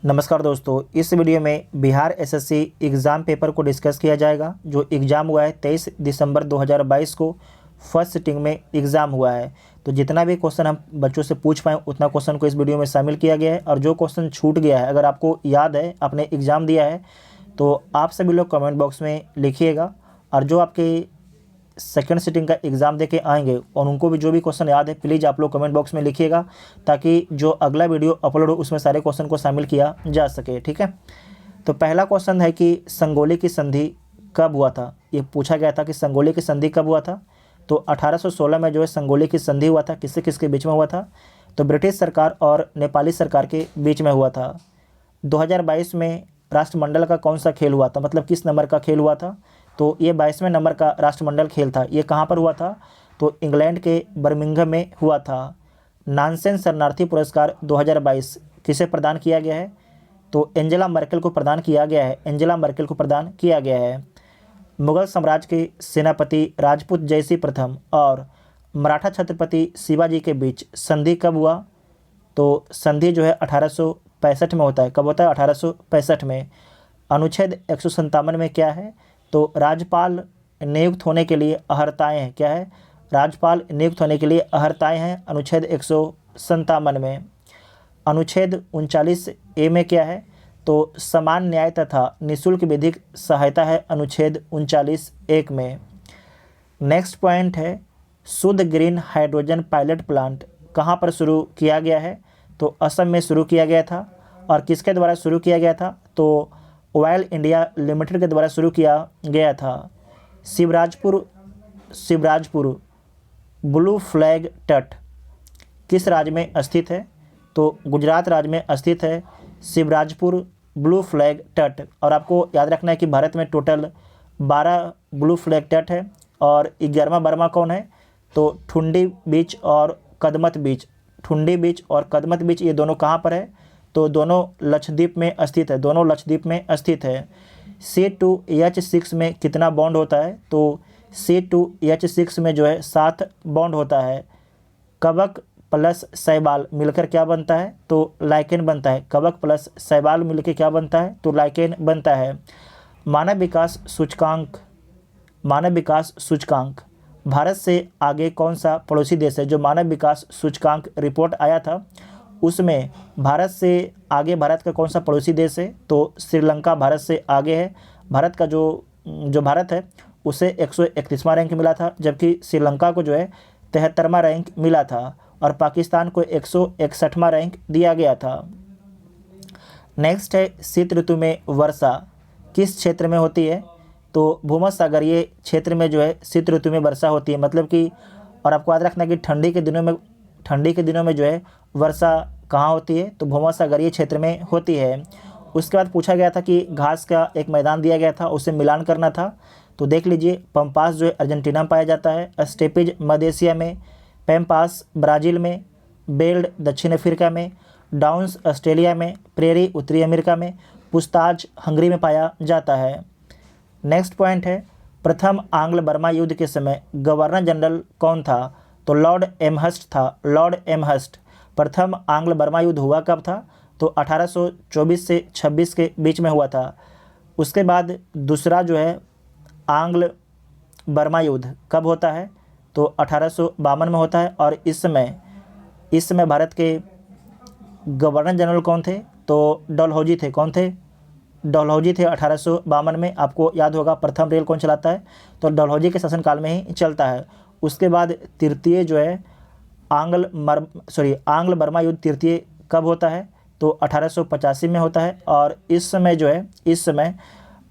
नमस्कार दोस्तों, इस वीडियो में बिहार एसएससी एग्ज़ाम पेपर को डिस्कस किया जाएगा। जो एग्ज़ाम हुआ है 23 दिसंबर 2022 को फर्स्ट सिटिंग में एग्ज़ाम हुआ है। तो जितना भी क्वेश्चन हम बच्चों से पूछ पाएँ उतना क्वेश्चन को इस वीडियो में शामिल किया गया है। और जो क्वेश्चन छूट गया है, अगर आपको याद है, आपने एग्ज़ाम दिया है, तो आप सभी लोग कमेंट बॉक्स में लिखिएगा। और जो आपके सेकंड सिटिंग का एग्ज़ाम देके आएंगे और उनको भी जो भी क्वेश्चन याद है, प्लीज़ आप लोग कमेंट बॉक्स में लिखिएगा, ताकि जो अगला वीडियो अपलोड हो उसमें सारे क्वेश्चन को शामिल किया जा सके। ठीक है, तो पहला क्वेश्चन है कि संगोली की संधि कब हुआ था। ये पूछा गया था कि संगोली की संधि कब हुआ था। तो 1816 में जो है संगोली की संधि हुआ था। किससे किसके बीच में हुआ था? तो ब्रिटिश सरकार और नेपाली सरकार के बीच में हुआ था। 2022 में राष्ट्रमंडल का कौन सा खेल हुआ था, मतलब किस नंबर का खेल हुआ था? तो ये 22वें नंबर का राष्ट्रमंडल खेल था। ये कहाँ पर हुआ था? तो इंग्लैंड के बर्मिंघम में हुआ था। नानसेन शरणार्थी पुरस्कार 2022 किसे प्रदान किया गया है? तो एंजेला मर्केल को प्रदान किया गया है। एंजेला मर्केल को प्रदान किया गया है। मुगल साम्राज्य के सेनापति राजपूत जयसिंह प्रथम और मराठा छत्रपति शिवाजी के बीच संधि कब हुआ? तो संधि जो है 1865 में होता है। कब होता है? 1865 में। अनुच्छेद 157 में क्या है? तो राज्यपाल नियुक्त होने के लिए अहर्ताएँ हैं। क्या है? राज्यपाल नियुक्त होने के लिए अहर्ताएँ हैं, अनुच्छेद 157 में। अनुच्छेद 39A में क्या है? तो समान न्याय तथा निःशुल्क विधिक सहायता है, अनुच्छेद 39(1) में। नेक्स्ट पॉइंट है, शुद्ध ग्रीन हाइड्रोजन पायलट प्लांट कहाँ पर शुरू किया गया है? तो असम में शुरू किया गया था। और किसके द्वारा शुरू किया गया था? तो ऑयल इंडिया लिमिटेड के द्वारा शुरू किया गया था। शिवराजपुर ब्लू फ्लैग तट किस राज्य में स्थित है? तो गुजरात राज्य में स्थित है शिवराजपुर ब्लू फ्लैग तट। और आपको याद रखना है कि भारत में टोटल 12 ब्लू फ्लैग तट है। और 11वां 12वां कौन है? तो ठुंडी बीच और कदमत बीच। ठुंडी बीच और कदमत बीच ये दोनों कहाँ पर है? तो दोनों लक्षद्वीप में स्थित है। दोनों लक्षद्वीप में स्थित है। C2H6 में कितना बॉन्ड होता है? तो C2H6 में जो है 7 बॉन्ड होता है। कवक प्लस शैवाल मिलकर क्या बनता है? तो लाइकेन बनता है। कवक प्लस शैवाल मिलकर क्या बनता है? तो लाइकेन बनता है। मानव विकास सूचकांक भारत से आगे कौन सा पड़ोसी देश है? जो मानव विकास सूचकांक रिपोर्ट आया था उसमें भारत से आगे भारत का कौन सा पड़ोसी देश है? तो श्रीलंका भारत से आगे है। भारत का जो भारत है उसे 131वां रैंक मिला था, जबकि श्रीलंका को जो है 73वां रैंक मिला था। और पाकिस्तान को 161वां रैंक दिया गया था। नेक्स्ट है, शीत ऋतु में वर्षा किस क्षेत्र में होती है? तो भूमध्यसागरीय क्षेत्र में जो है शीत ऋतु में वर्षा होती है। मतलब कि, और आपको याद रखना है कि ठंडी के दिनों में जो है वर्षा कहाँ होती है? तो भूमध्यसागरीय क्षेत्र में होती है। उसके बाद पूछा गया था कि घास का एक मैदान दिया गया था, उसे मिलान करना था। तो देख लीजिए, पम्पास जो है अर्जेंटीना में पाया जाता है, स्टेपिज मध्य एशिया में, पैम्पास ब्राज़ील में, बेल्ड दक्षिण अफ्रीका में, डाउन्स ऑस्ट्रेलिया में, प्रेरी उत्तरी अमेरिका में, पुछताछ हंगरी में पाया जाता है। नेक्स्ट पॉइंट है, प्रथम आंग्ल बर्मा युद्ध के समय गवर्नर जनरल कौन था? तो लॉर्ड एमहर्स्ट था। Lord Amherst. प्रथम आंग्ल बर्मा युद्ध हुआ कब था? तो 1824 से 26 के बीच में हुआ था। उसके बाद दूसरा जो है आंग्ल बर्मा युद्ध कब होता है? तो 1852 में होता है। और इस समय भारत के गवर्नर जनरल कौन थे? तो डलहौजी थे। कौन थे? डलहौजी थे 1852 में। आपको याद होगा प्रथम रेल कौन चलाता है? तो डलहौजी के शासनकाल में ही चलता है। उसके बाद तृतीय जो है आंग्ल बर्मा युद्ध तृतीय कब होता है? तो 1885 में होता है। और इस समय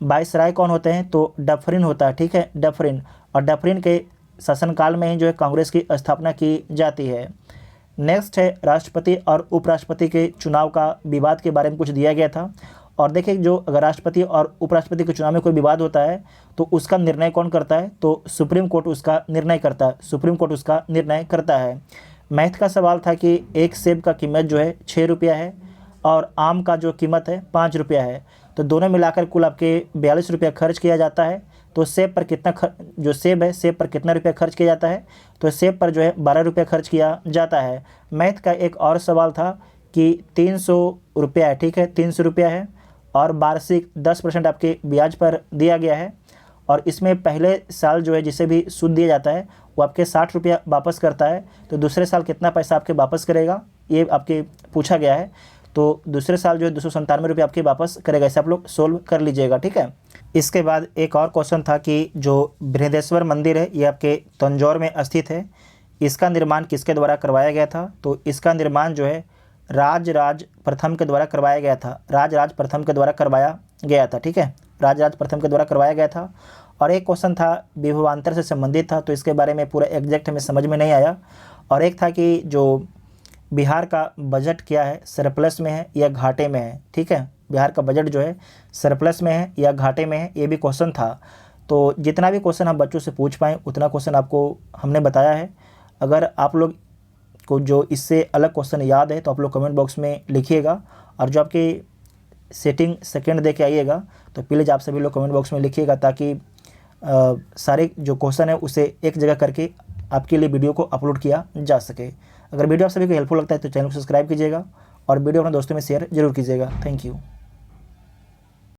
वायसराय कौन होते हैं? तो डफरिन होता है। ठीक है, डफरिन। और डफरिन के शासनकाल में ही जो है कांग्रेस की स्थापना की जाती है। नेक्स्ट है, राष्ट्रपति और उपराष्ट्रपति के चुनाव का विवाद के बारे में कुछ दिया गया था। और देखिए, जो अगर राष्ट्रपति और उपराष्ट्रपति के चुनाव में कोई विवाद होता है तो उसका निर्णय कौन करता है? तो सुप्रीम कोर्ट उसका निर्णय करता है। सुप्रीम कोर्ट उसका निर्णय करता है। मैथ का सवाल था कि एक सेब का कीमत जो है 6 रुपया है और आम का जो कीमत है 5 रुपया है। तो दोनों मिलाकर कुल आपके 42 रुपया खर्च किया जाता है। तो सेब पर कितना रुपया खर्च किया जाता है? तो सेब पर जो है 12 रुपया खर्च किया जाता है। मैथ का एक और सवाल था कि 300 रुपया है, ठीक है, 300 रुपया है और वार्षिक 10% आपके ब्याज पर दिया गया है। और इसमें पहले साल जो है जिसे भी सूद दिया जाता है वो आपके 60 रुपया वापस करता है। तो दूसरे साल कितना पैसा आपके वापस करेगा ये आपके पूछा गया है। तो दूसरे साल जो है 297 रुपये आपके वापस करेगा। ऐसे आप लोग सोल्व कर लीजिएगा, ठीक है। इसके बाद एक और क्वेश्चन था कि जो बृहदेश्वर मंदिर है ये आपके तंजौर में स्थित है, इसका निर्माण किसके द्वारा करवाया गया था? तो इसका निर्माण जो है राजराज प्रथम के द्वारा करवाया गया था। राजराज प्रथम के द्वारा करवाया गया था, ठीक है, राजराज प्रथम के द्वारा करवाया गया था। और एक क्वेश्चन था विभवांतर से संबंधित था, तो इसके बारे में पूरा एग्जैक्ट हमें समझ में नहीं आया। और एक था कि जो बिहार का बजट क्या है, सरप्लस में है या घाटे में है, ठीक है, बिहार का बजट जो है सरप्लस में है या घाटे में है, ये भी क्वेश्चन था। तो जितना भी क्वेश्चन हम बच्चों से पूछ पाएँ उतना क्वेश्चन आपको हमने बताया है। अगर आप लोग को जो इससे अलग क्वेश्चन याद है तो आप लोग कमेंट बॉक्स में लिखिएगा। और जो आपकी सेटिंग सेकंड दे के आइएगा तो प्लीज़ आप सभी लोग कमेंट बॉक्स में लिखिएगा, ताकि सारे जो क्वेश्चन है उसे एक जगह करके आपके लिए वीडियो को अपलोड किया जा सके। अगर वीडियो आप सभी को हेल्पफुल लगता है तो चैनल को सब्सक्राइब कीजिएगा और वीडियो अपने दोस्तों में शेयर जरूर कीजिएगा। Thank you.